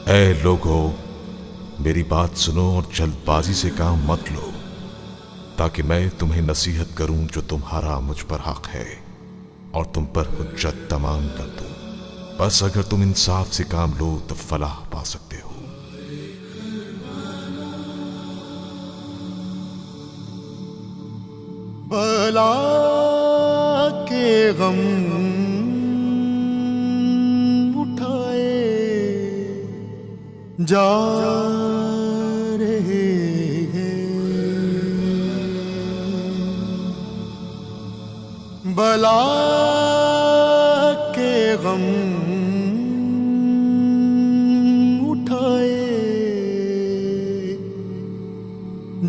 اے لوگو، میری بات سنو اور جلد بازی سے کام مت لو، تاکہ میں تمہیں نصیحت کروں جو تمہارا مجھ پر حق ہے اور تم پر حجت تمام کر دوں۔ بس اگر تم انصاف سے کام لو تو فلاح پا سکتے ہو۔ بلا کے غم اٹھائے جا رہے ہیں، بلا کے غم اٹھائے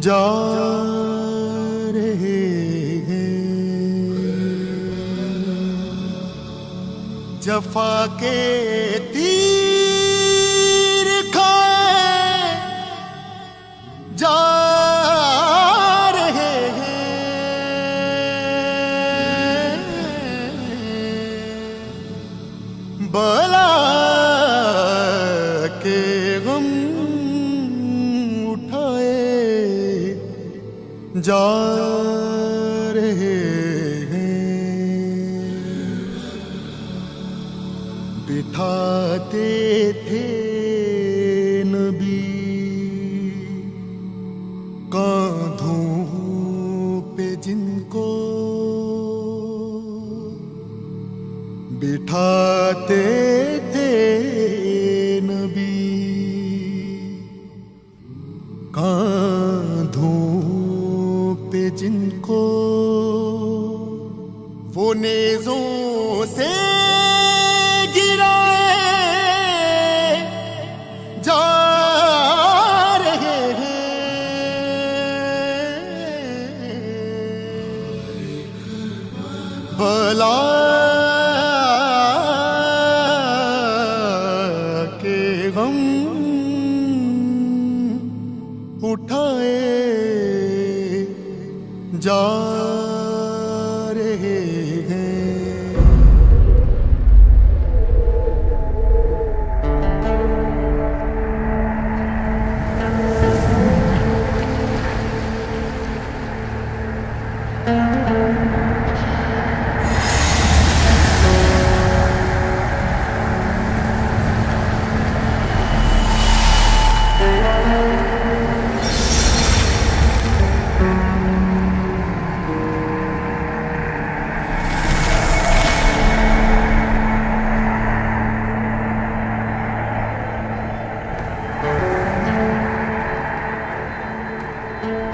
جا رہے ہیں، جفا کے تیر کھائے جا رہے ہیں، بلا کے غم اٹھائے جا رہے ہیں، بٹھاتے تھے نبی کاندھوں پہ جن کو، بٹھاتے تھے نبی کاندھوں پہ جن کو، وہ نیزوں سے گرائے جا رہے ہیں، بلا کے غم اٹھائے جا رہے ہیں۔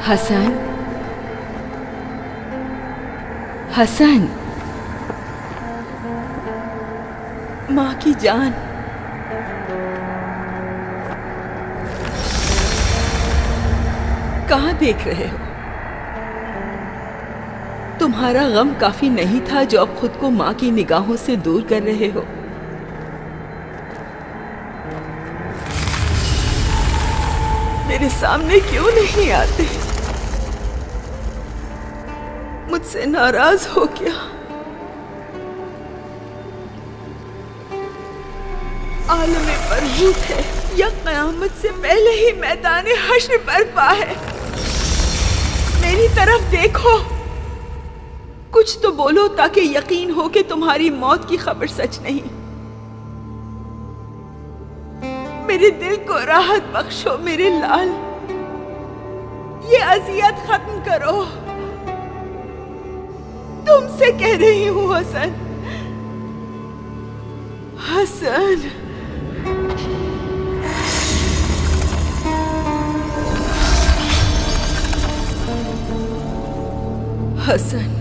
حسن، حسن، ماں کی جان، کہاں دیکھ رہے ہو؟ تمہارا غم کافی نہیں تھا جو اب خود کو ماں کی نگاہوں سے دور کر رہے ہو؟ میرے سامنے کیوں نہیں آتے؟ مجھ سے ناراض ہو کیا؟ عالم برہوت ہے یا قیامت سے پہلے ہی میدان حشر برپا ہے؟ میری طرف دیکھو، کچھ تو بولو تاکہ یقین ہو کہ تمہاری موت کی خبر سچ نہیں۔ میرے دل کو راحت بخشو میرے لال، یہ اذیت ختم کرو۔ تم سے کہہ رہی ہوں حسن، حسن، حسن،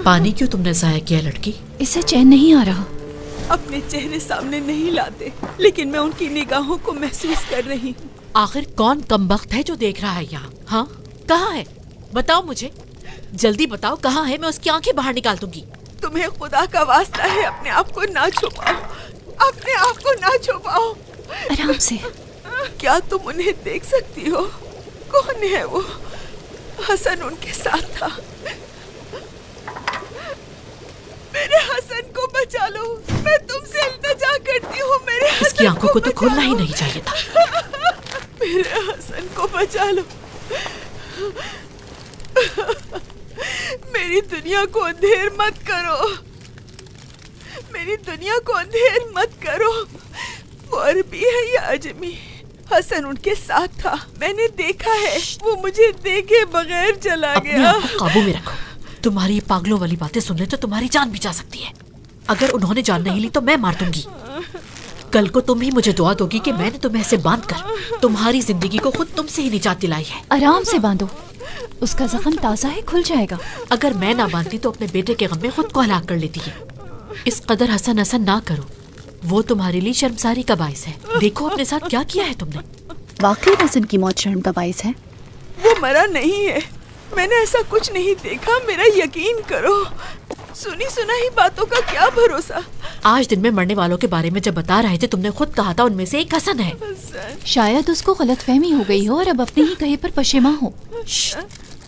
پانی کیوں تم نے ضائع کیا لڑکی؟ اسے چین نہیں آ رہا۔ اپنے چہرے سامنے نہیں لاتے، لیکن میں ان کی نگاہوں کو محسوس کر رہی ہوں۔ آخر کون کمبخت ہے جو دیکھ رہا ہے یہاں؟ ہاں کہاں ہے؟ بتاؤ مجھے، جلدی بتاؤ کہاں ہے، میں اس کی آنکھیں باہر نکال دوں گی۔ तुम्हें खुदा का वास्ता है अपने आप को ना छुपाओ, अपने आप को ना छुपाओ। आराम से। क्या तुम उन्हें देख सकती हो? कौन है वो? हसन उनके साथ था। मेरे हसन को बचा लो, मैं तुमसे इल्तिजा करती हूँ। मेरे इसकी आंखों को तो खोलना ही नहीं चाहिए था। मेरे हसन को बचा लो। मेरी दुनिया को अंधेर मत करो, मेरी दुनिया को अंधेर मत करो। वो अरबी है या अजमी? हसन उनके साथ था, मैंने देखा है। वो मुझे देखे बगैर चला अपने गया। आप को काबू में रखो। तुम्हारी ये पागलों वाली बातें सुनने तो तुम्हारी जान भी जा सकती है। अगर उन्होंने जान नहीं ली तो मैं मार दूंगी। कल को तुम ही मुझे दुआ दोगी कि मैंने तुम्हें ऐसे बांध कर तुम्हारी जिंदगी को खुद तुमसे ही निजात दिलाई है। आराम से बांधो, उसका जख्म ताज़ा है, खुल जाएगा। अगर मैं ना बांधती तो अपने बेटे के गम में खुद को हलाक कर लेती है। इस कदर हसन हसन ना करो, वो तुम्हारे लिए शर्मसारी का बाइस है। देखो अपने साथ क्या किया है तुमने। वाकई हसन की मौत शर्म का बाइस है। वो मरा नहीं है, मैंने ऐसा कुछ नहीं देखा, मेरा यकीन करो। सुनी सुनाई बातों का क्या भरोसा। आज दिन में मरने वालों के बारे में जब बता रहे थे तुमने खुद कहा था उनमें से एक हसन है। शायद उसको गलतफहमी हो गई हो और अब अपने ही कहे पर पशेमा हो।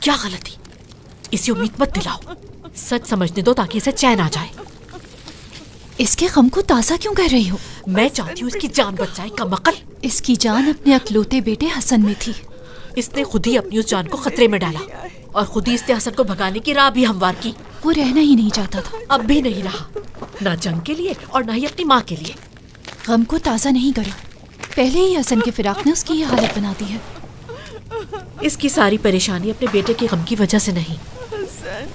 क्या गलती? इसे उम्मीद मत दिलाओ, सच समझने दो ताकि इसे चैन आ जाए। इसके गम को ताज़ा क्यों कर रही हो? मैं चाहती हूँ इसकी जान बच जाए। कमअक्ल, इसकी जान अपने अकलौते बेटे हसन में थी। इसने खुद ही अपनी उस जान को खतरे में डाला और खुद ही इसने हसन को भगाने की राह भी हमवार की। वो रहना ही नहीं चाहता था। अब भी नहीं रहा, ना जंग के लिए और ना ही अपनी माँ के लिए। गम को ताज़ा नहीं करो, पहले ही हसन के फिराक ने उसकी ये हालत बना दी है। इसकी सारी परेशानी अपने बेटे के गम की वजह से नहीं।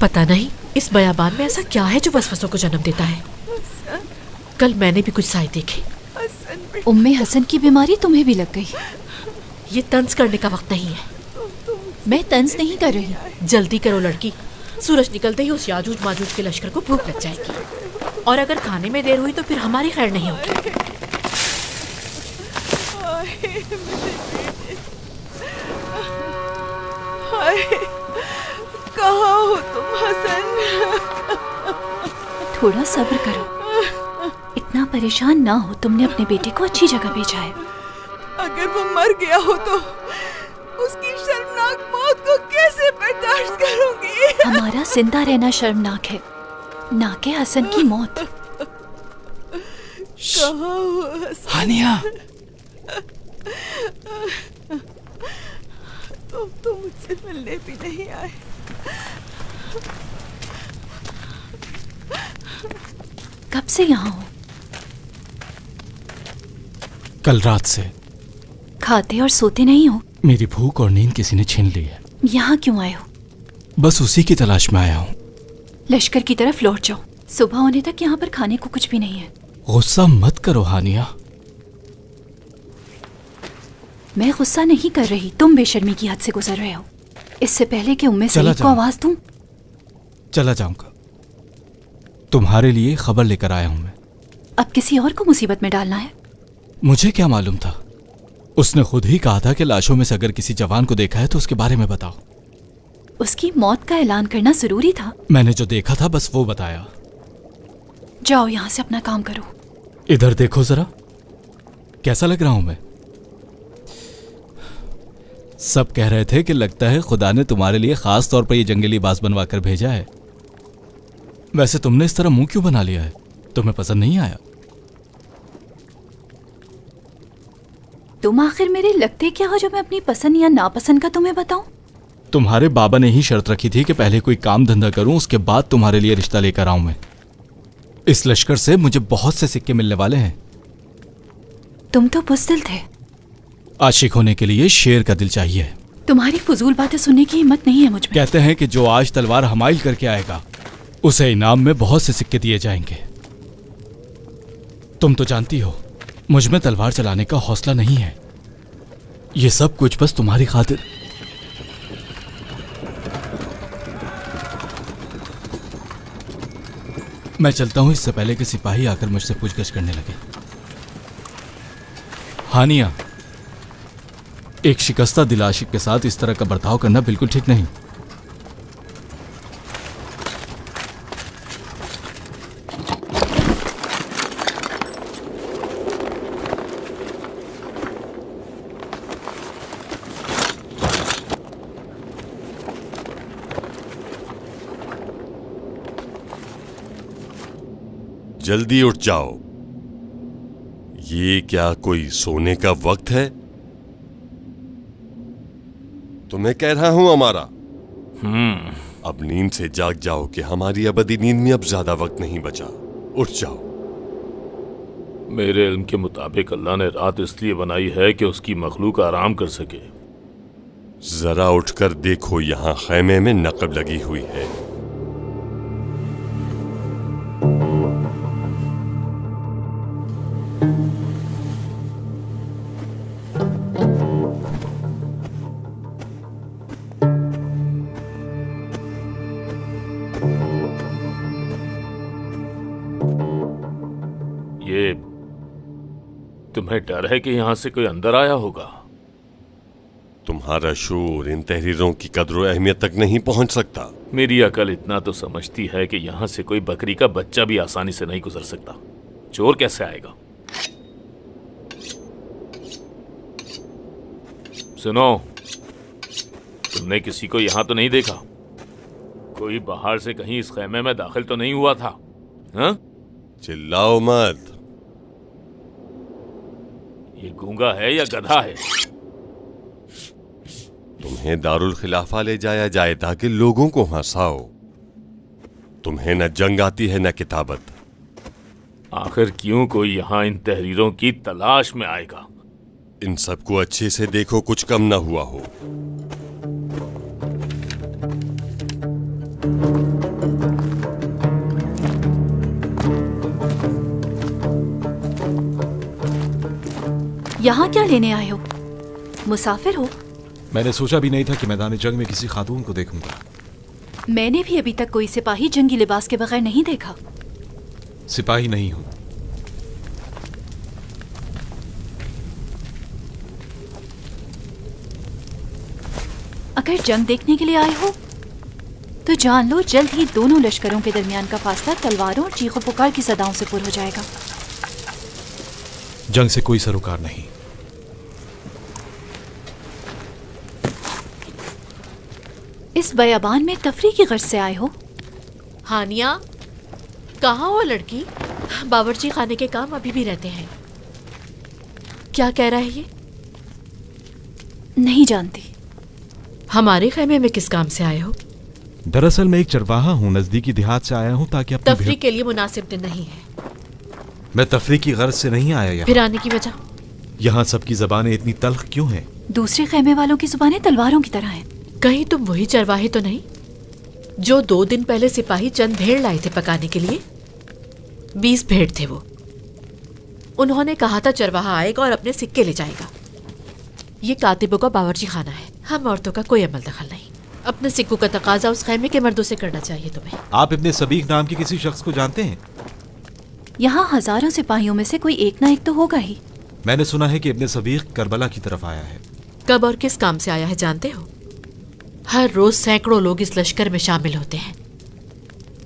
पता नहीं इस बयाबान में ऐसा क्या है जो वसवसों को जन्म देता है। कल मैंने भी कुछ साए देखे। उम्मे हसन की बीमारी तुम्हें भी लग गई। ये तंज करने का वक्त नहीं है। मैं तंज नहीं कर रही। जल्दी करो लड़की, सूरज निकलते ही उस याजूज माजूज के लश्कर को भूख लग जाएगी और अगर खाने में देर हुई तो फिर हमारी खैर नहीं होगी। कहाँ हो तुम हसन? थोड़ा सब्र करो, इतना परेशान ना हो। तुमने अपने बेटे को अच्छी जगह भेजा है। अगर वो मर गया हो तो उसकी शर्मनाक मौत को कैसे बर्दाश्त करूंगी? हमारा जिंदा रहना शर्मनाक है, ना कि हसन की मौत। कहाँ हो हसन? हानिया, तुम तो मुझसे मिलने भी नहीं आए। कब से यहाँ हो? कल रात से। खाते और सोते नहीं हो? मेरी भूख और नींद किसी ने छीन ली है। यहाँ क्यों आए हो? बस उसी की तलाश में आया हूँ। लश्कर की तरफ लौट जाओ, सुबह होने तक यहाँ पर खाने को कुछ भी नहीं है। गुस्सा मत करो हानिया। मैं गुस्सा नहीं कर रही, तुम बेशर्मी की हद से गुजर रहे हो। इससे पहले कि उम्मे चला सईद को जाऊं। आवाज दूं। चला जाऊंगा, तुम्हारे लिए खबर लेकर आया हूं मैं। अब किसी और को मुसीबत में डालना है? मुझे क्या मालूम था? उसने खुद ही कहा था कि लाशों में से अगर किसी जवान को देखा है तो उसके बारे में बताओ। उसकी मौत का ऐलान करना जरूरी था। मैंने जो देखा था बस वो बताया। जाओ यहाँ से, अपना काम करो। इधर देखो जरा, कैसा लग रहा हूं मैं? सब कह रहे थे कि लगता है खुदा ने तुम्हारे लिए खास तौर पर ये जंगली बाज बनवा कर भेजा है। वैसे तुमने इस तरह मुंह क्यों बना लिया है? तुम्हें पसंद नहीं आया? तुम आखिर मेरे लगते क्या हो जो मैं अपनी पसंद या नापसंद का तुम्हें बताऊं? तुम्हारे बाबा ने ही शर्त रखी थी कि पहले कोई काम धंधा करूं, उसके बाद तुम्हारे लिए रिश्ता लेकर आऊं मैं। इस लश्कर से मुझे बहुत से सिक्के मिलने वाले हैं। तुम तो बुज़दिल थे। आशिक होने के लिए शेर का दिल चाहिए। तुम्हारी फजूल बातें सुनने की हिम्मत नहीं है मुझ में। कहते हैं कि जो आज तलवार हमाइल करके आएगा उसे इनाम में बहुत से सिक्के दिए जाएंगे। तुम तो जानती हो मुझ में तलवार चलाने का हौसला नहीं है। ये सब कुछ बस तुम्हारी खातिर। मैं चलता हूं इससे पहले कि सिपाही आकर मुझसे पूछगछ करने लगे। हानिया, एक शिकस्ता दिल आशिक के साथ इस तरह का बर्ताव करना बिल्कुल ठीक नहीं। जल्दी उठ जाओ। ये क्या कोई सोने का वक्त है? तुम्हें कह रहा हूं अमारा, अब नींद से जाग जाओ कि हमारी अबदी नींद में अब ज्यादा वक्त नहीं बचा। उठ जाओ। मेरे इल्म के मुताबिक अल्लाह ने रात इसलिए बनाई है कि उसकी मखलूक आराम कर सके। जरा उठकर देखो, यहां खैमे में नकब लगी हुई है। ये तुम्हें डर है कि यहां से कोई अंदर आया होगा? तुम्हारा शूर इन तहरीरों की कद्र अहमियत तक नहीं पहुंच सकता। मेरी अकल इतना तो समझती है कि यहां से कोई बकरी का बच्चा भी आसानी से नहीं गुजर सकता। चोर कैसे आएगा? सुनो, तुमने किसी को यहां तो नहीं देखा? कोई बाहर से कहीं इस खैमे में दाखिल तो नहीं हुआ था? हाँ? चिल्लाओ मत। ये गूंगा है या गधा है? तुम्हें दारुल खिलाफा ले जाया जाए ताकि लोगों को हंसाओ। तुम्हें न जंग आती है न किताबत। आखिर क्यों कोई यहाँ इन तहरीरों की तलाश में आएगा? इन सबको अच्छे से देखो, कुछ कम न हुआ हो। यहाँ क्या लेने आए हो? मुसाफिर हो? मैंने सोचा भी नहीं था कि मैदान जंग में किसी खातून को देखूंगा। मैंने भी अभी तक कोई सिपाही जंगी लिबास के बगैर नहीं देखा। सिपाही नहीं हूं। अगर जंग देखने के लिए आए हो तो जान लो जल्द ही दोनों लश्करों के दरमियान का फासला तलवारों और चीखों पुकार की सदाओं से पुर हो जाएगा। जंग से कोई सरोकार नहीं। इस बयाबान में तफरीह की गर्ज से आए हो? हानिया, कहाँ हो लड़की? बावर्ची खाने के काम अभी भी रहते हैं। क्या कह रहा है ये? नहीं जानती। हमारे खैमे में किस काम से आए हो? दरअसल मैं एक चरवाहा हूँ, नजदीकी देहात से आया हूँ ताकि अपनी तफरीह के लिए मुनासिब दिन नहीं है। मैं तफरीह की गर्ज से नहीं आया यहाँ। फिर आने की वजह? यहाँ सबकी जबानें इतनी तल्ख क्यों हैं? दूसरे खैमे वालों की जुबानें तलवारों की तरह हैं। कहीं तुम वही चरवाहे तो नहीं जो 2 दिन पहले सिपाही चंद भेड़ लाए थे पकाने के लिए? 20 भेड़ थे वो। उन्होंने कहा था चरवाहा आएगा और अपने सिक्के ले जाएगा। ये कातिबों का बावर्ची खाना है, हम औरतों का कोई अमल दखल नहीं। अपने सिक्कों का तकाजा उस खैमे के मर्दों से करना चाहिए तुम्हें। आप इब्ने सबीक नाम के किसी शख्स को जानते हैं? यहाँ हजारों सिपाहियों में से कोई एक ना एक तो होगा ही। मैंने सुना है कि इब्ने सबीक करबला की तरफ आया है। कब और किस काम से आया है जानते हो? हर रोज सैकड़ों लोग इस लश्कर में शामिल होते हैं।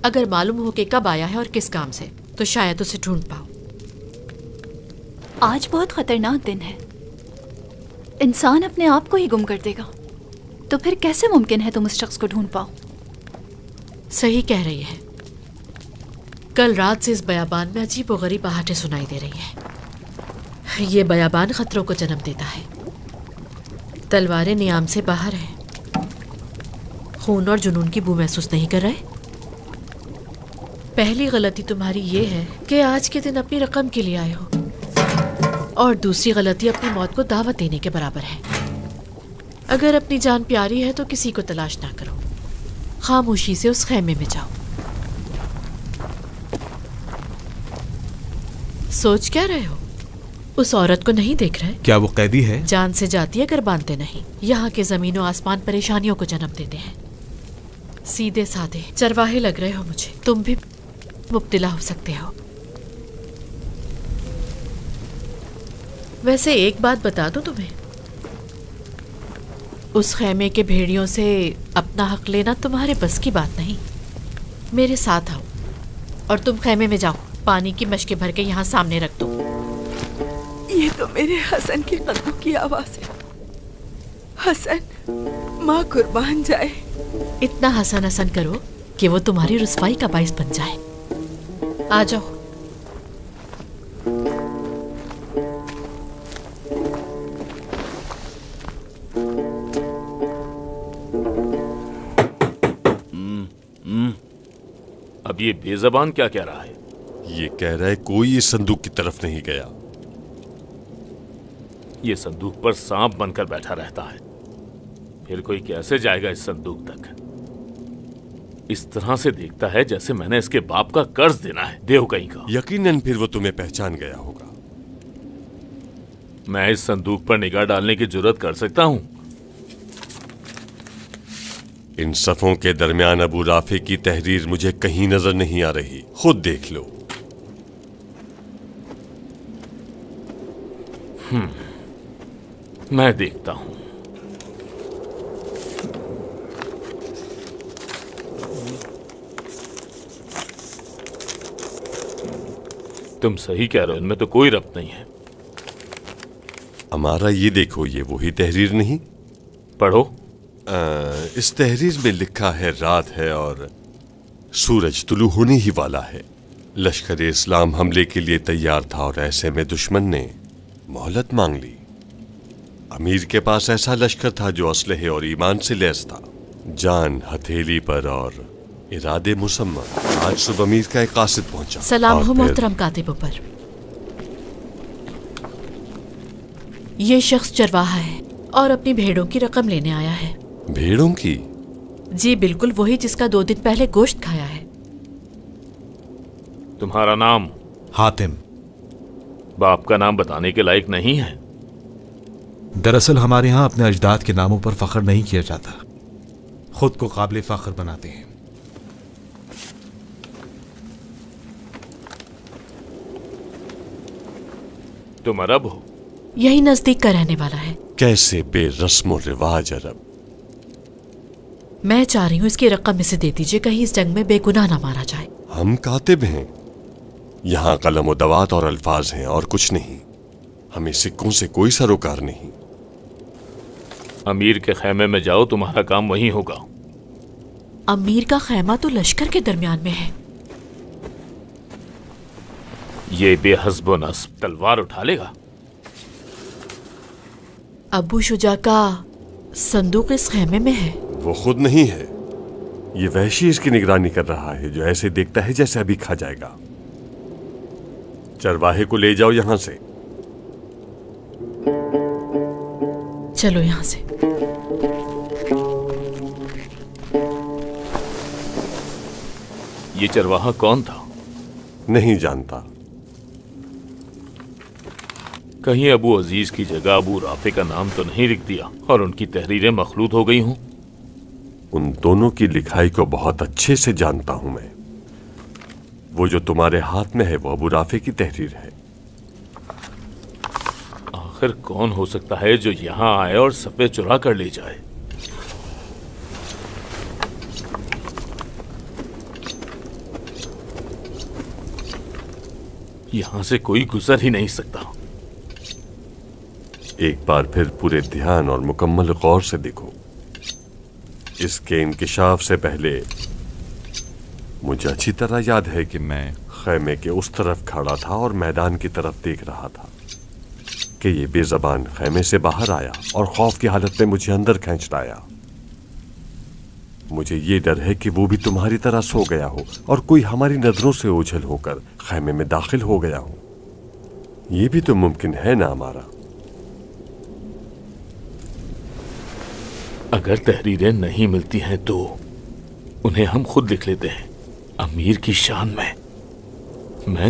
अगर मालूम हो कि कब आया है और किस काम से तो शायद उसे ढूंढ पाओ। आज बहुत खतरनाक दिन है। इंसान अपने आप को ही गुम कर देगा, तो फिर कैसे मुमकिन है तुम उस शख्स को ढूंढ पाओ? सही कह रही है। कल रात से इस बयाबान में अजीब व गरीब आहटें सुनाई दे रही हैं। ये बयाबान खतरों को जन्म देता है। तलवारें नियाम से बाहर हैं। खून और जुनून की बू महसूस नहीं कर रहे? पहली गलती तुम्हारी ये है कि आज के दिन अपनी रकम के लिए आए हो, और दूसरी गलती अपनी मौत को दावत देने के बराबर है। अगर अपनी जान प्यारी है तो किसी को तलाश ना करो, खामोशी से उस खैमे में जाओ। सोच क्या रहे हो? उस औरत को नहीं देख रहे? क्या वो कैदी है? जान से जाती है अगर बांधते नहीं। यहाँ के जमीन और आसमान परेशानियों को जन्म देते हैं। सीधे साधे चरवाहे लग रहे हो मुझे। तुम भी मुब्तला हो सकते हो। वैसे एक बात बता दूं तुम्हें, उस खैमे के भेड़ियों से अपना हक लेना तुम्हारे बस की बात नहीं। मेरे साथ आओ और तुम खैमे में जाओ। पानी की मशकें भर के यहाँ सामने रख दो। ये तो मेरे हसन के कदमों की आवाज है। हसन, माँ कुर्बान जाए। इतना हसन हसन करो कि वो तुम्हारी रुसवाई का बाइस बन जाए। आ जाओ, اب یہ بے زبان کیا کہہ رہا ہے؟ یہ کہہ رہا ہے کوئی اس صندوق کی طرف نہیں گیا. یہ صندوق پر سانپ بن کر بیٹھا رہتا ہے، پھر کوئی کیسے جائے گا اس صندوق تک؟ اس طرح سے دیکھتا ہے جیسے میں نے اس کے باپ کا قرض دینا ہے، دیو کہیں کا. یقیناً پھر وہ تمہیں پہچان گیا ہوگا. میں اس صندوق پر نگاہ ڈالنے کی جرات کر سکتا ہوں؟ ان صفوں کے درمیان ابو رافع کی تحریر مجھے کہیں نظر نہیں آ رہی، خود دیکھ لو. میں دیکھتا ہوں. تم صحیح کہہ رہے ہو، ان میں تو کوئی ربط نہیں ہے. ہمارا یہ دیکھو، یہ وہی تحریر نہیں؟ پڑھو. اس تحریر میں لکھا ہے رات ہے اور سورج طلوع ہونے ہی والا ہے. لشکر اسلام حملے کے لیے تیار تھا اور ایسے میں دشمن نے مہلت مانگ لی. امیر کے پاس ایسا لشکر تھا جو اسلحے اور ایمان سے لیس تھا، جان ہتھیلی پر اور ارادے مسمى. آج صبح امیر کا ایک قاصد پہنچا. سلام اور ہو پھر محترم کاتب پر. یہ شخص چرواہا ہے اور اپنی بھیڑوں کی رقم لینے آیا ہے. بھیڑوں کی؟ جی بالکل وہی جس کا 2 دن پہلے گوشت کھایا ہے. تمہارا نام؟ حاتم. باپ کا نام بتانے کے لائق نہیں ہے. دراصل ہمارے ہاں اپنے اجداد کے ناموں پر فخر نہیں کیا جاتا، خود کو قابل فخر بناتے ہیں. تم عرب ہو؟ یہی نزدیک کا رہنے والا ہے. کیسے بے رسم و رواج عرب. میں چاہ رہی ہوں اس کی رقم اسے دے دیجیے، کہیں اس جنگ میں بے گناہ نہ مارا جائے. ہم کاتب ہیں، یہاں قلم و دوات اور الفاظ ہیں اور کچھ نہیں. ہمیں سکوں سے کوئی سروکار نہیں. امیر کے خیمے میں جاؤ، تمہارا کام وہیں ہوگا. امیر کا خیمہ تو لشکر کے درمیان میں ہے. یہ بے حسب و نصب تلوار اٹھا لے گا. ابو شجاع کا صندوق اس خیمے میں ہے. وہ خود نہیں ہے، یہ وحشی اس کی نگرانی کر رہا ہے جو ایسے دیکھتا ہے جیسے ابھی کھا جائے گا. چرواہے کو لے جاؤ یہاں سے. چلو یہاں سے. یہ چرواہا کون تھا؟ نہیں جانتا. کہیں ابو عزیز کی جگہ ابو رافع کا نام تو نہیں لکھ دیا اور ان کی تحریریں مخلوط ہو گئی ہوں؟ ان دونوں کی لکھائی کو بہت اچھے سے جانتا ہوں میں. وہ جو تمہارے ہاتھ میں ہے وہ ابو رافع کی تحریر ہے. آخر کون ہو سکتا ہے جو یہاں آئے اور صفحے چرا کر لے جائے؟ یہاں سے کوئی گزر ہی نہیں سکتا. ایک بار پھر پورے دھیان اور مکمل غور سے دیکھو. اس کے انکشاف سے پہلے مجھے اچھی طرح یاد ہے کہ میں خیمے کے اس طرف کھڑا تھا اور میدان کی طرف دیکھ رہا تھا کہ یہ بے زبان خیمے سے باہر آیا اور خوف کی حالت میں مجھے اندر کھینچ لایا. مجھے یہ ڈر ہے کہ وہ بھی تمہاری طرح سو گیا ہو اور کوئی ہماری نظروں سے اوجھل ہو کر خیمے میں داخل ہو گیا ہو. یہ بھی تو ممکن ہے نا ہمارا. اگر تحریریں نہیں ملتی ہیں تو انہیں ہم خود لکھ لیتے ہیں. امیر کی شان میں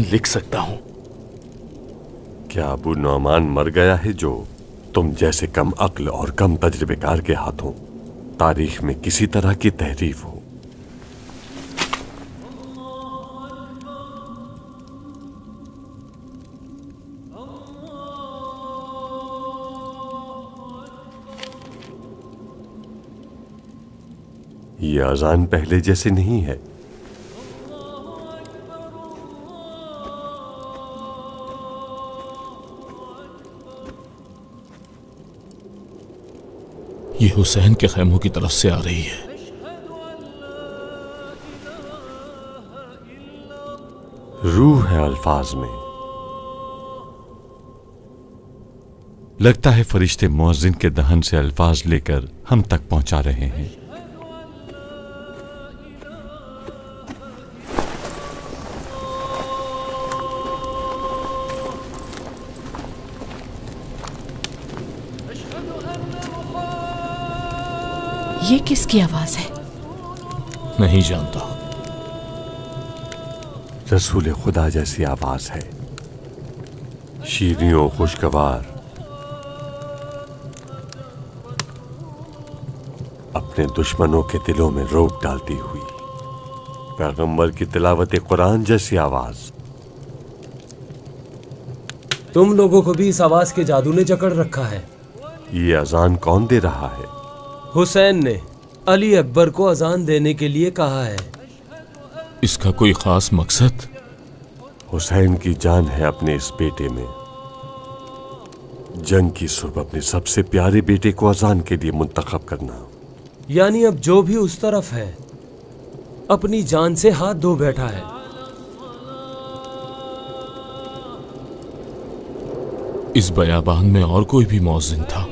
لکھ سکتا ہوں. کیا ابو نعمان مر گیا ہے جو تم جیسے کم عقل اور کم تجربے کار کے ہاتھوں تاریخ میں کسی طرح کی تحریف ہو؟ یہ اذان پہلے جیسے نہیں ہے. یہ حسین کے خیموں کی طرف سے آ رہی ہے. روح ہے الفاظ میں. لگتا ہے فرشتے مؤذن کے دہن سے الفاظ لے کر ہم تک پہنچا رہے ہیں. یہ کس کی آواز ہے؟ نہیں جانتا. رسول خدا جیسی آواز ہے، شیریں و خوشگوار، اپنے دشمنوں کے دلوں میں روک ڈالتی ہوئی، پیغمبر کی تلاوت قرآن جیسی آواز. تم لوگوں کو بھی اس آواز کے جادو نے جکڑ رکھا ہے. یہ اذان کون دے رہا ہے؟ حسین نے علی اکبر کو اذان دینے کے لیے کہا ہے. اس کا کوئی خاص مقصد؟ حسین کی جان ہے اپنے اس بیٹے میں. جنگ کی صبح اپنے سب سے پیارے بیٹے کو اذان کے لیے منتخب کرنا. یعنی اب جو بھی اس طرف ہے اپنی جان سے ہاتھ دھو بیٹھا ہے. اس بیابان میں اور کوئی بھی مؤذن تھا؟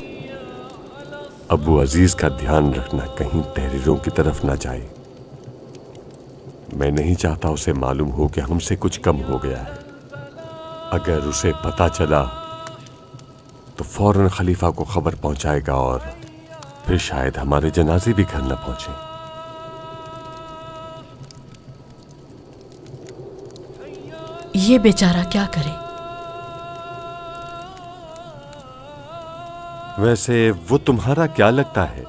ابو عزیز کا دھیان رکھنا کہیں تحریروں کی طرف نہ جائے. میں نہیں چاہتا اسے معلوم ہو کہ ہم سے کچھ کم ہو گیا ہے. اگر اسے پتہ چلا تو فوراً خلیفہ کو خبر پہنچائے گا اور پھر شاید ہمارے جنازے بھی گھر نہ پہنچیں. یہ بیچارہ کیا کرے؟ ویسے وہ تمہارا کیا لگتا ہے؟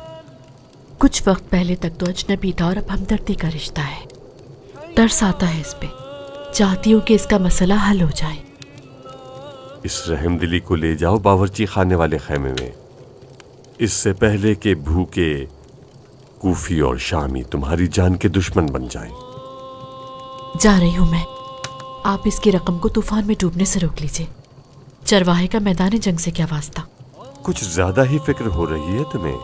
کچھ وقت پہلے تک تو اجنبی تھا اور اب ہمدردی کا رشتہ ہے. ترس آتا ہے اس پہ. چاہتی ہوں کہ اس کا مسئلہ حل ہو جائے. اس رحم دلی کو لے جاؤ باورچی خانے والے خیمے میں، اس سے پہلے کہ بھوکے کوفی اور شامی تمہاری جان کے دشمن بن جائیں. جا رہی ہوں میں. آپ اس کی رقم کو طوفان میں ڈوبنے سے روک لیجیے. چرواہے کا میدان جنگ سے کیا واسطہ؟ کچھ زیادہ ہی فکر ہو رہی ہے تمہیں.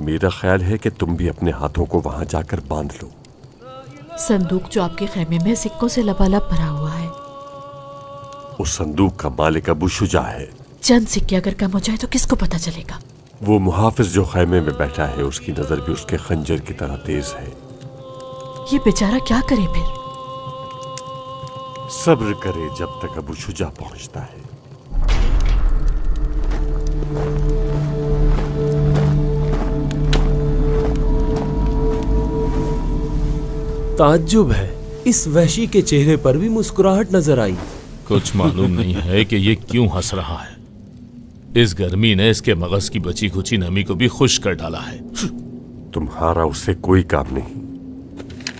میرا خیال ہے کہ تم بھی اپنے ہاتھوں کو وہاں جا کر باندھ لو. صندوق جو آپ کے خیمے میں سکوں سے لبالب بھرا ہوا ہے، اس صندوق کا مالک ابو شجاع ہے. چند سکے اگر کم ہو جائے تو کس کو پتہ چلے گا؟ وہ محافظ جو خیمے میں بیٹھا ہے اس کی نظر بھی اس کے خنجر کی طرح تیز ہے. یہ بیچارہ کیا کرے پھر؟ صبر کرے جب تک ابو شجاع پہنچتا ہے. تعجب ہے، اس وحشی کے چہرے پر بھی مسکراہٹ نظر آئی. کچھ معلوم نہیں ہے کہ یہ کیوں ہنس رہا ہے. اس گرمی نے اس کے مغز کی بچی کچی نمی کو بھی خشک کر ڈالا ہے. تمہارا اس سے کوئی کام نہیں.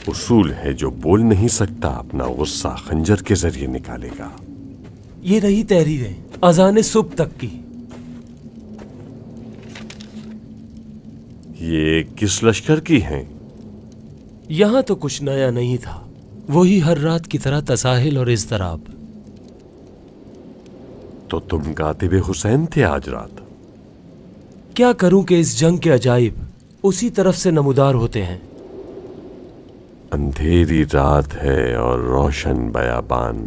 اصول ہے جو بول نہیں سکتا اپنا غصہ خنجر کے ذریعے نکالے گا. یہ رہی تحریریں اذان صبح تک کی. یہ کس لشکر کی ہیں؟ یہاں تو کچھ نیا نہیں تھا، وہی ہر رات کی طرح تساہل اور اضطراب. تو تم کاتب حسین تھے آج رات. کیا کروں کہ اس جنگ کے عجائب اسی طرف سے نمودار ہوتے ہیں. اندھیری رات ہے اور روشن بیابان.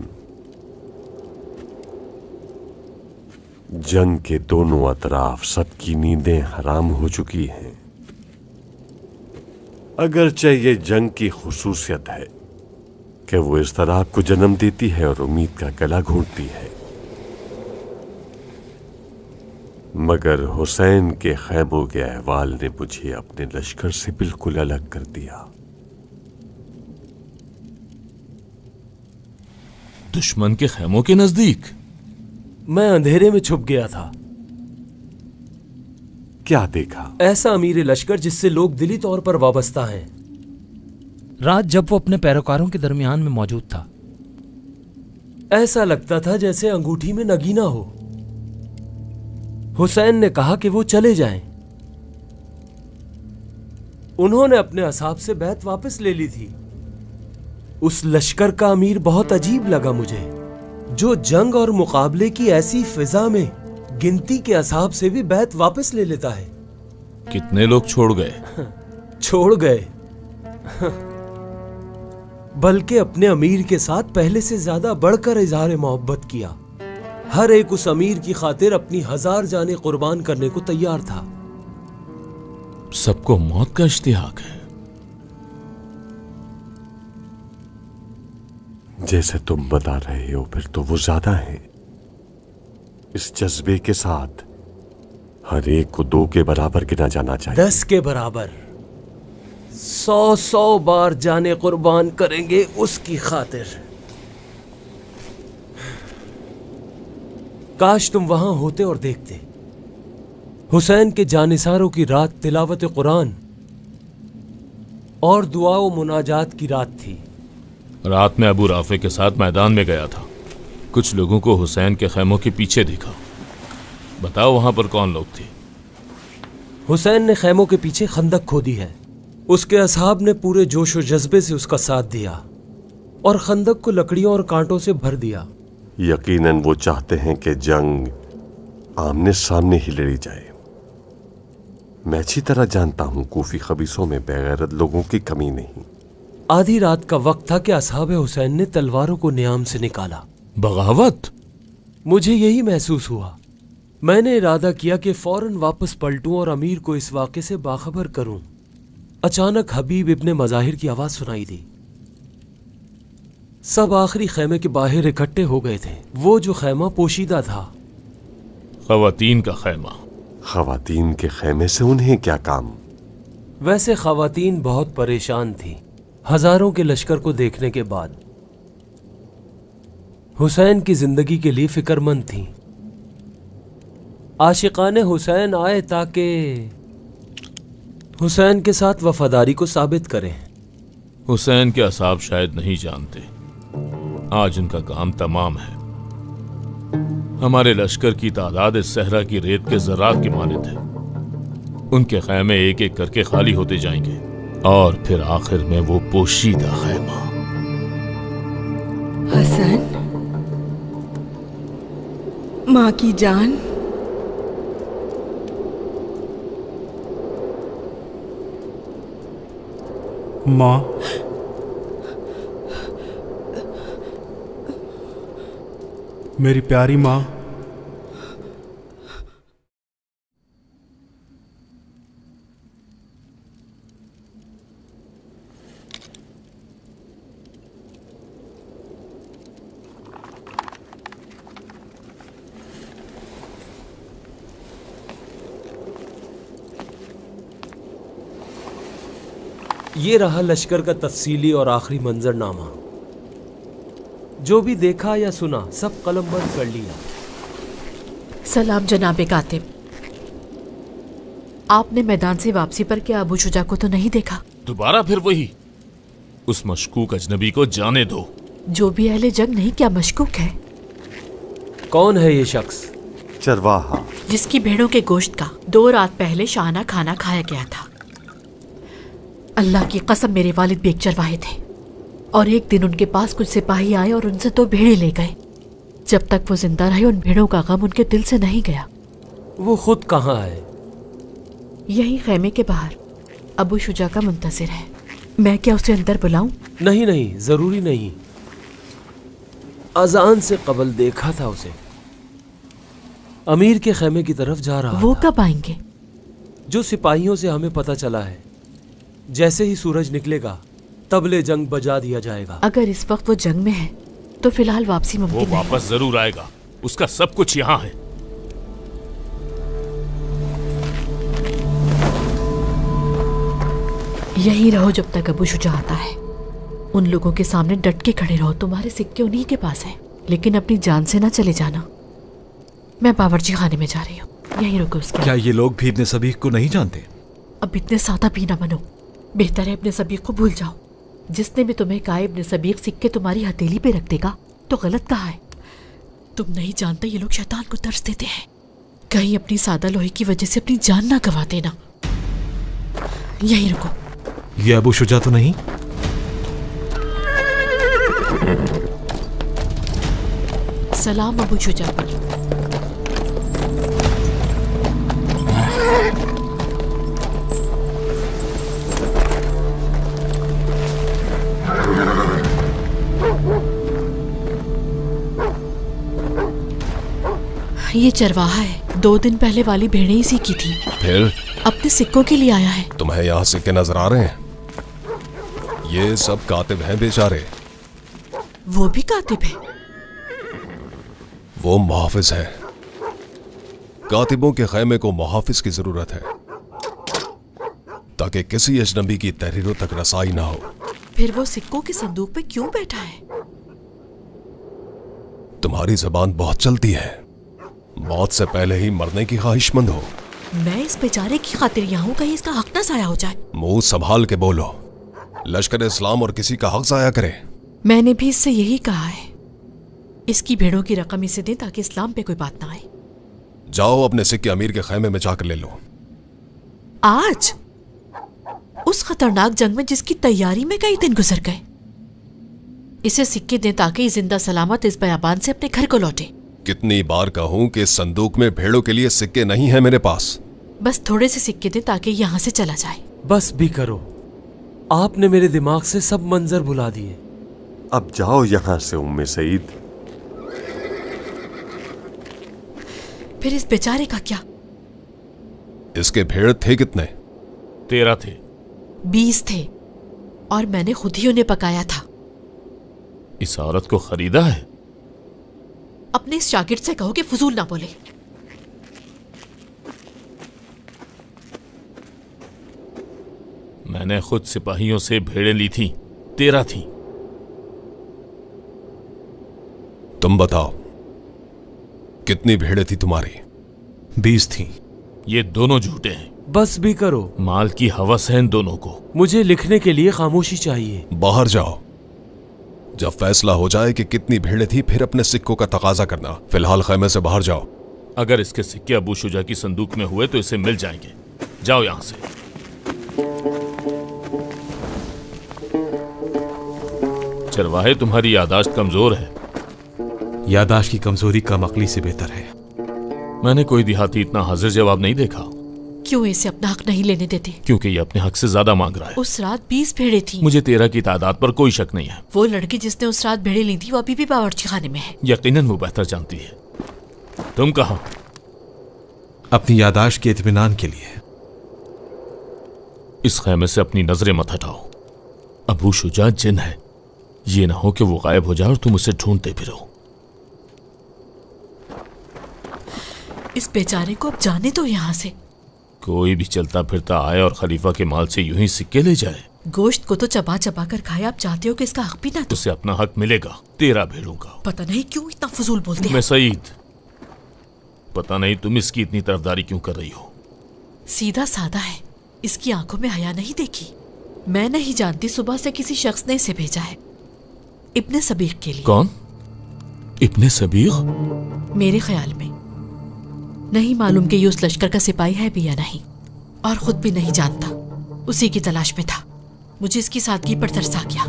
جنگ کے دونوں اطراف سب کی نیندیں حرام ہو چکی ہیں. اگرچہ یہ جنگ کی خصوصیت ہے کہ وہ اضطراب کو جنم دیتی ہے اور امید کا گلا گھونٹتی ہے، مگر حسین کے خیموں کے احوال نے مجھے اپنے لشکر سے بالکل الگ کر دیا. دشمن کے خیموں کے نزدیک؟ میں اندھیرے میں چھپ گیا تھا. کیا دیکھا؟ ایسا امیر لشکر جس سے لوگ دلی طور پر وابستہ ہیں. رات جب وہ اپنے پیروکاروں کے درمیان میں موجود تھا، ایسا لگتا تھا جیسے انگوٹھی میں نگینہ ہو. حسین نے کہا کہ وہ چلے جائیں. انہوں نے اپنے اصحاب سے بیعت واپس لے لی تھی. اس لشکر کا امیر بہت عجیب لگا مجھے، جو جنگ اور مقابلے کی ایسی فضا میں گنتی کے اصحاب سے بھی بیعت واپس لے لیتا ہے. کتنے لوگ چھوڑ گئے؟ چھوڑ گئے، بلکہ اپنے امیر کے ساتھ پہلے سے زیادہ بڑھ کر اظہار محبت کیا. ہر ایک اس امیر کی خاطر اپنی 1000 جانیں قربان کرنے کو تیار تھا. سب کو موت کا اشتیاق ہے. جیسے تم بتا رہے ہو پھر تو وہ زیادہ ہیں. اس جذبے کے ساتھ हर एक को 2 के बराबर गिना जाना चाहिए। 10 के बराबर 100 बार जाने कुर्बान करेंगे उसकी खातिर। काश तुम वहां होते और देखते। हुसैन के जानिसारों की रात तिलावत कुरान और दुआ व मुनाजात की रात थी। रात में अबू राफे के साथ मैदान में गया था। कुछ लोगों को हुसैन के खैमों के पीछे देखा। बताओ वहां पर कौन लोग थे? हुसैन ने खैमों के पीछे खंदक खोदी है। उसके असहाब ने पूरे जोश और जज्बे से उसका साथ दिया और खंदक को लकड़ियों और कांटों से भर दिया। यकीनन वो चाहते हैं कि जंग आमने सामने ही लड़ी जाए। मैं अच्छी तरह जानता हूं कूफी खबीसों में बेगैरत लोगों की कमी नहीं। आधी रात का वक्त था कि असहाब हुसैन ने तलवारों को नियाम से निकाला। बगावत? मुझे यही महसूस हुआ। मैंने इरादा किया कि फौरन वापस पलटूं और अमीर को इस वाक़े से बाखबर करूं। अचानक हबीब इब्ने मज़ाहिर की आवाज़ सुनाई दी। सब आखिरी खैमे के बाहर इकट्ठे हो गए थे। वो जो खैमा पोशीदा था। खवातीन का खैमा। खवातीन के खैमे से उन्हें क्या काम? वैसे खवातीन बहुत परेशान थी हजारों के लश्कर को देखने के बाद। हुसैन की जिंदगी के लिए फिक्रमंद थीं। आशिकाने हुसैन आए ताकि हुसैन के साथ वफादारी को साबित करें। हुसैन के असहाब शायद नहीं जानते, आज उनका काम तमाम है। हमारे लश्कर की तादाद इस सहरा की रेत के ज़रात के मानिंद है। उनके खैमे एक एक करके खाली होते जाएंगे और फिर आखिर में वो पोशीदा खैमा। हसन, माँ की जान, माँ, मेरी प्यारी माँ, ये रहा लश्कर का तफसीली और आखिरी मंजरनामा। जो भी देखा या सुना सब कलमबंद कर लिया। सलाम जनाबे कातिब। आपने मैदान से वापसी पर क्या अबू शुजा को तो नहीं देखा? दोबारा फिर वही? उस मशकूक अजनबी को जाने दो। जो भी अहले जंग नहीं क्या मशकूक है? कौन है ये शख्स? चरवाहा, जिसकी भेड़ों के गोश्त का 2 रात पहले शाहाना खाना खाया गया था। अल्लाह की कसम मेरे वालिद भी एक चरवाहे थे और एक दिन उनके पास कुछ सिपाही आए और उनसे 2 भेड़ें ले गए। जब तक वो जिंदा रहे उन भेड़ों का गम उनके दिल से नहीं गया। वो खुद कहाँ है? यही खैमे के बाहर अबू शुजा का मुंतजिर है। मैं क्या उसे अंदर बुलाऊं? नहीं नहीं, जरूरी नहीं। अजान से कबल देखा था उसे। अमीर के खैमे की तरफ जा रहा वो था। कब आएंगे? जो सिपाहियों से हमें पता चला है, जैसे ही सूरज निकलेगा तबले जंग बजा दिया जाएगा। अगर इस वक्त वो जंग में है तो फिलहाल वापसी वो मुमकिन नहीं। वापस जरूर आएगा, उसका सब कुछ यहाँ है। यहीं रहो जब तक अबू शुजा आता है। उन लोगों के सामने डट के खड़े रहो। तुम्हारे सिक्के उन्हीं के पास हैं, लेकिन अपनी जान से ना चले जाना। मैं बावर्ची खाने में जा रही हूँ, यहीं रुको उसके। क्या ये लोग भी इब्ने सबीक को नहीं जानते? अब इतने सादा भी ना बनो। बेहतर है इब्ने सबीक को भूल जाओ। जिसने भी तुम्हें कहा इब्ने सबीक सिक्के तुम्हारी हथेली पे रख देगा तो गलत कहा है। तुम नहीं जानते ये लोग शैतान को तरस देते हैं। कहीं अपनी सादा लोहे की वजह से अपनी जान ना गवा देना। यहीं रुको। ये अबू शुजा तो नहीं? सलाम अबू शुजा पर। ये चरवाहा है। 2 दिन पहले वाली भेड़ें ही सीखी थी। फिर अपने सिक्कों के लिए आया है। तुम्हें यहाँ सिक्के नजर आ रहे हैं? ये सब कातिब हैं बेचारे। वो भी कातिब है? वो मुहाफिज हैं। कातिबों के खैमे को मुहाफिज की जरूरत है ताकि किसी अजनबी की तहरीरों तक रसाई ना हो। फिर वो सिक्कों के संदूक पे क्यों बैठा है? तुम्हारी जबान बहुत चलती है, मौत से पहले ही मरने की ख्वाहिशमंद हो। मैं इस बेचारे की खातिर यहाँ हूँ, कहीं इसका हक ना जाया हो जाए। मुंह संभाल के बोलो, लश्कर इस्लाम और किसी का हक जाया करे। मैंने भी इससे यही कहा है, इसकी भेड़ों की रकम इसे दे ताकि इस्लाम पे कोई बात ना आए। जाओ अपने सिक्के अमीर के खैमे में जाकर ले लो। आज उस खतरनाक जंग में जिसकी तैयारी में कई दिन गुजर गए, इसे सिक्के दें ताकि जिंदा सलामत इस बयाबान से अपने घर को लौटे। कितनी बार कहूं कि संदूक में भेड़ों के लिए सिक्के नहीं है मेरे पास। बस थोड़े से सिक्के दें ताकि यहाँ से चला जाए। बस भी करो, आपने मेरे दिमाग से सब मंजर भुला दिए। अब जाओ यहाँ से उम्मे सईद। फिर इस बेचारे का क्या? इसके भेड़ थे कितने? 13 थे। 20 थे और मैंने खुद ही उन्हें पकाया था। इस औरत को खरीदा है? अपने इस शागिर्द से कहो कि फजूल ना बोले। मैंने खुद सिपाहियों से भेड़ें ली थी, 13 थी। तुम बताओ, कितनी भेड़ें थी तुम्हारी? 20 थी। ये दोनों झूठे हैं। बस भी करो, माल की हवस है इन दोनों को। मुझे लिखने के लिए खामोशी चाहिए। बाहर जाओ, जब फैसला हो जाए कि कितनी भेड़ें थी फिर अपने सिक्कों का तकाजा करना। फिलहाल खैमे से बाहर जाओ। अगर इसके सिक्के अबू शुजा की संदूक में हुए तो इसे मिल जाएंगे। जाओ यहां से। चरवाहे, तुम्हारी यादाश्त कमजोर है। यादाश्त की कमजोरी कम अक्ली से बेहतर है। मैंने कोई देहाती इतना हाजिर जवाब नहीं देखा। क्यों इसे अपना हक नहीं लेने देते? क्योंकि ये अपने हक से ज्यादा मांग रहा है। उस रात 20 भेड़ें थी। मुझे 13 की तादाद पर कोई शक नहीं है। वो लड़की जिसने उस रात भेड़ें ली थी वो अभी भी बावर्ची खाने में है। यकीनन वो बेहतर जानती है। तुम कहाँ? अपनी यादाश्त के इत्मीनान के लिए। इस खैमे से अपनी नजरें मत हटाओ। अबू शुजा जिन है, ये ना हो कि वो गायब हो जाए और तुम उसे ढूंढते फिरो। इस बेचारे को अब जाने दो यहाँ से। कोई भी चलता फिरता आए और खलीफा के माल से यूं ही सिक्के ले जाए। गोश्त को तो चबा चबा कर खाए, आप चाहते हो कि इसका हक भी ना दो। उसे अपना हक मिलेगा, 13 भेड़ों का। पता नहीं क्यों इतना फजूल बोलते मैं सईद, पता नहीं तुम इसकी इतनी तरफदारी क्यों कर रही हो। सीधा साधा है, इसकी आंखों में हया नहीं देखी। मैं नहीं जानती, सुबह से किसी शख्स ने इसे भेजा है इब्ने सबीग के लिए। कौन? इब्ने सबीग? मेरे ख्याल में नहीं मालूम कि ये उस लश्कर का सिपाही है भी या नहीं, और खुद भी नहीं जानता। उसी की तलाश में था। मुझे इसकी सादगी पर तरस आ गया।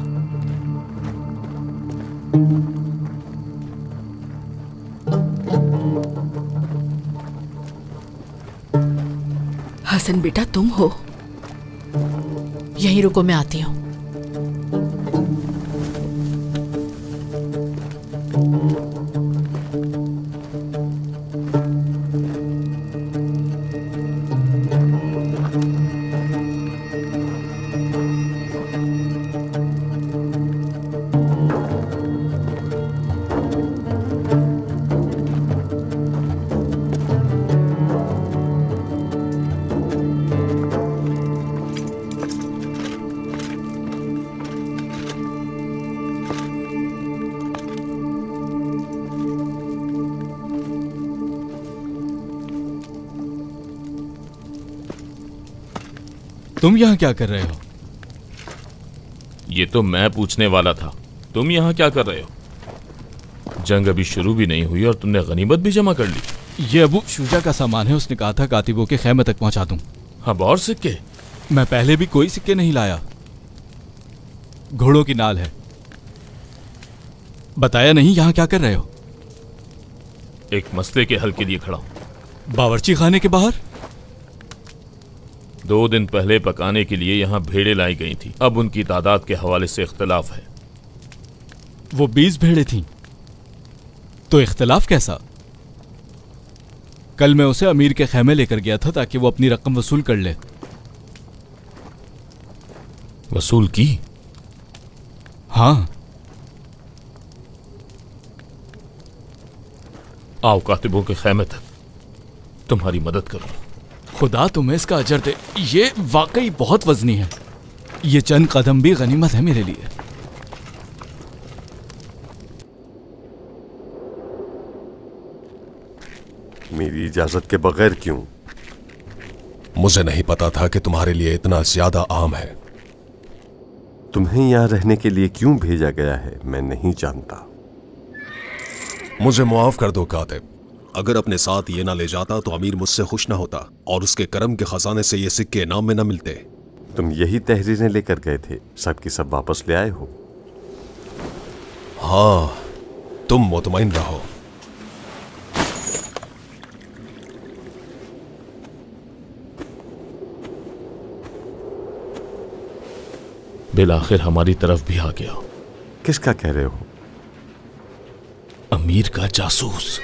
हसन बेटा, तुम हो? यहीं रुको, मैं आती हूँ। तुम यहाँ क्या कर रहे हो? ये तो मैं पूछने वाला था, तुम यहाँ क्या कर रहे हो? जंग अभी शुरू भी नहीं हुई और तुमने गनीमत भी जमा कर ली। ये अबू शुजा का सामान है, उसने कहा था कातिबों के खैमे तक पहुंचा दूं। अब और सिक्के? मैं पहले भी कोई सिक्के नहीं लाया। घोड़ों की नाल है। बताया नहीं यहाँ क्या कर रहे हो? एक मसले के हल के लिए खड़ा हूं। बावर्ची खाने के बाहर? 2 दिन पहले पकाने के लिए यहाँ भेड़ें लाई गई थी। अब उनकी तादाद के हवाले से इख्तलाफ है। वो 20 भेड़ें थीं, तो इख्तलाफ कैसा? कल मैं उसे अमीर के खैमे लेकर गया था ताकि वो अपनी रकम वसूल कर ले। वसूल की? हाँ। आओ कातिबों के खैमे तक। तुम्हारी मदद करूं। खुदा तुम्हें इसका अजर दे, ये वाकई बहुत वजनी है। ये चंद कदम भी गनीमत है मेरे लिए। मेरी इजाजत के बगैर क्यों? मुझे नहीं पता था कि तुम्हारे लिए इतना ज्यादा आम है। तुम्हें यहाँ रहने के लिए क्यों भेजा गया है मैं नहीं जानता। मुझे मुआफ कर दो कातिब। अगर अपने साथ ये ना ले जाता तो अमीर मुझसे खुश ना होता और उसके करम के खजाने से ये सिक्के इनाम में ना मिलते। तुम यही तहरीरें लेकर गए थे, सब की सब वापस ले आए हो? हाँ, तुम मुतमईन रहो। बिल आखिर हमारी तरफ भी आ गया। किसका कह रहे हो? अमीर का जासूस।